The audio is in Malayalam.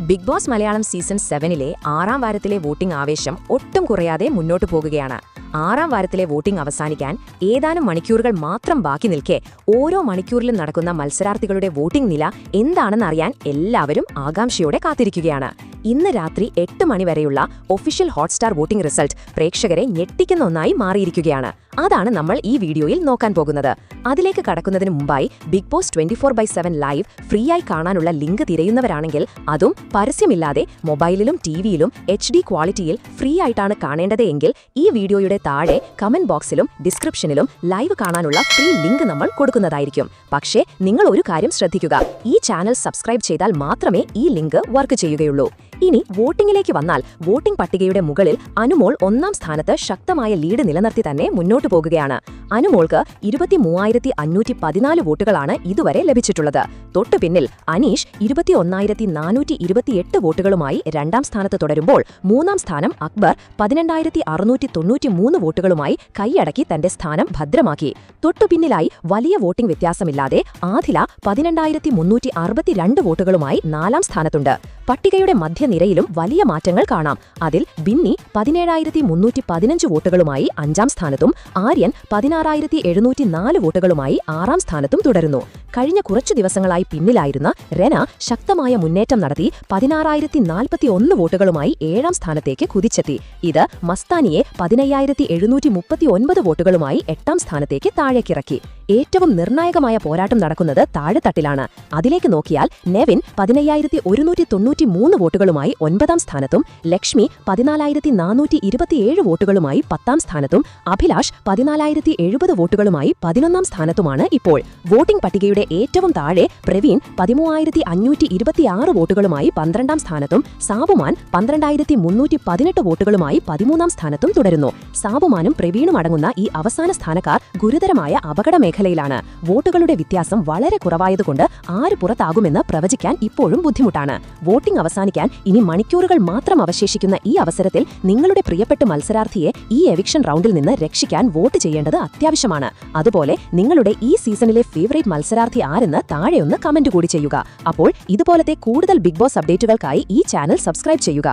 ബിഗ് ബോസ് മലയാളം സീസൺ 7-ലെ 6ാം വാരത്തിലെ വോട്ടിംഗ് ആവേശം ഒട്ടും കുറയാതെ മുന്നോട്ടു പോകുകയാണ്. 6ാം വാരത്തിലെ വോട്ടിംഗ് അവസാനിക്കാൻ ഏതാനും മണിക്കൂറുകൾ മാത്രം ബാക്കി നിൽക്കെ ഓരോ മണിക്കൂറിലും നടക്കുന്ന മത്സരാർത്ഥികളുടെ വോട്ടിംഗ് നില എന്താണെന്നറിയാൻ എല്ലാവരും ആകാംക്ഷയോടെ കാത്തിരിക്കുകയാണ്. ഇന്ന് രാത്രി 8 മണി വരെയുള്ള ഒഫീഷ്യൽ ഹോട്ട്സ്റ്റാർ വോട്ടിംഗ് റിസൾട്ട് പ്രേക്ഷകരെ ഞെട്ടിക്കുന്ന ഒന്നായി മാറിയിരിക്കുകയാണ്. അതാണ് നമ്മൾ ഈ വീഡിയോയിൽ നോക്കാൻ പോകുന്നത്. അതിലേക്ക് കടക്കുന്നതിന് മുമ്പായി ബിഗ് ബോസ് 24/7 ലൈവ് ഫ്രീ ആയി കാണാനുള്ള ലിങ്ക് തിരയുന്നവരാണെങ്കിൽ, അതും പരസ്യമില്ലാതെ മൊബൈലിലും ടിവിയിലും HD ക്വാളിറ്റിയിൽ ഫ്രീ ആയിട്ടാണ് കാണേണ്ടതെങ്കിൽ ഈ വീഡിയോയുടെ താഴെ കമന്റ് ബോക്സിലും ഡിസ്ക്രിപ്ഷനിലും ലൈവ് കാണാനുള്ള ഫ്രീ ലിങ്ക് നമ്മൾ കൊടുക്കുന്നതായിരിക്കും. പക്ഷേ നിങ്ങൾ ഒരു കാര്യം ശ്രദ്ധിക്കുക, ഈ ചാനൽ സബ്സ്ക്രൈബ് ചെയ്താൽ മാത്രമേ ഈ ലിങ്ക് വർക്ക് ചെയ്യുകയുള്ളൂ. ഇനി വോട്ടിംഗിലേക്ക് വന്നാൽ, വോട്ടിംഗ് പട്ടികയുടെ മുകളിൽ അനുമോൾ 1ാം സ്ഥാനത്ത് ശക്തമായ ലീഡ് നിലനിർത്തി തന്നെ മുന്നോട്ടു പോകുകയാണ്. അനുമോൾക്ക് 23,514 വോട്ടുകളാണ് ഇതുവരെ ലഭിച്ചിട്ടുള്ളത്. തൊട്ടു പിന്നിൽ അനീഷ് 21,428 വോട്ടുകളുമായി 2ാം സ്ഥാനത്ത് തുടരുമ്പോൾ, 3ാം സ്ഥാനം അക്ബർ 12,693 വോട്ടുകളുമായി കൈയടക്കി തന്റെ സ്ഥാനം ഭദ്രമാക്കി. തൊട്ടുപിന്നിലായി വലിയ വോട്ടിംഗ് വ്യത്യാസമില്ലാതെ ആദില 12,362 വോട്ടുകളുമായി 4ാം സ്ഥാനത്തുണ്ട്. പട്ടികയുടെ മധ്യനിരയിലും വലിയ മാറ്റങ്ങൾ കാണാം. അതിൽ ബിന്നി 17,315 വോട്ടുകളുമായി 5ാം സ്ഥാനത്തും ആര്യൻ 16,704 വോട്ടുകളുമായി 6ാം സ്ഥാനത്തും തുടരുന്നു. കഴിഞ്ഞ കുറച്ചു ദിവസങ്ങളായി പിന്നിലായിരുന്ന റെന ശക്തമായ മുന്നേറ്റം നടത്തി 16,041 വോട്ടുകളുമായി 7ാം സ്ഥാനത്തേക്ക് കുതിച്ചെത്തി. ഇത് മസ്താനിയെ 15,739 വോട്ടുകളുമായി 8ാം സ്ഥാനത്തേക്ക് താഴേക്കിറക്കി. ഏറ്റവും നിർണായകമായ പോരാട്ടം നടക്കുന്നത് താഴെത്തട്ടിലാണ്. അതിലേക്ക് നോക്കിയാൽ നെവിൻ 15,193 വോട്ടുകളുമായി 9ാം സ്ഥാനത്തും, ലക്ഷ്മി 14,427 വോട്ടുകളുമായി 10ാം സ്ഥാനത്തും, അഭിലാഷ് 14,070 വോട്ടുകളുമായി 11ാം സ്ഥാനത്തുമാണ് ഇപ്പോൾ. വോട്ടിംഗ് പട്ടികയുടെ ഏറ്റവും താഴെ പ്രവീൺ 13,526 വോട്ടുകളുമായി 12ാം സ്ഥാനത്തും, സാബുമാൻ 12,318 വോട്ടുകളുമായി 13ാം സ്ഥാനത്തും തുടരുന്നു. സാബുമാനും പ്രവീണും അടങ്ങുന്ന ഈ അവസാന സ്ഥാനക്കാർ ഗുരുതരമായ അപകടമേഖലയിലാണ്. വോട്ടുകളുടെ വ്യത്യാസം വളരെ കുറവായതുകൊണ്ട് ആര് പുറത്താകുമെന്ന് പ്രവചിക്കാൻ ഇപ്പോഴും ബുദ്ധിമുട്ടാണ്. വോട്ടിംഗ് അവസാനിക്കാൻ ഇനി മണിക്കൂറുകൾ മാത്രം അവശേഷിക്കുന്ന ഈ അവസരത്തിൽ നിങ്ങളുടെ പ്രിയപ്പെട്ട മത്സരാർത്ഥിയെ ഈ എവിക്ഷൻ റൗണ്ടിൽ നിന്ന് രക്ഷിക്കാൻ വോട്ട് ചെയ്യേണ്ടത് അത്യാവശ്യമാണ്. അതുപോലെ നിങ്ങളുടെ ഈ സീസണിലെ ഫേവറേറ്റ് മത്സരാർത്ഥി ആരെന്ന് താഴെയൊന്ന് കമന്റ് കൂടി ചെയ്യുക. അപ്പോൾ ഇതുപോലത്തെ കൂടുതൽ ബിഗ് ബോസ് അപ്ഡേറ്റുകൾക്കായി ഈ ചാനൽ സബ്സ്ക്രൈബ് ചെയ്യുക.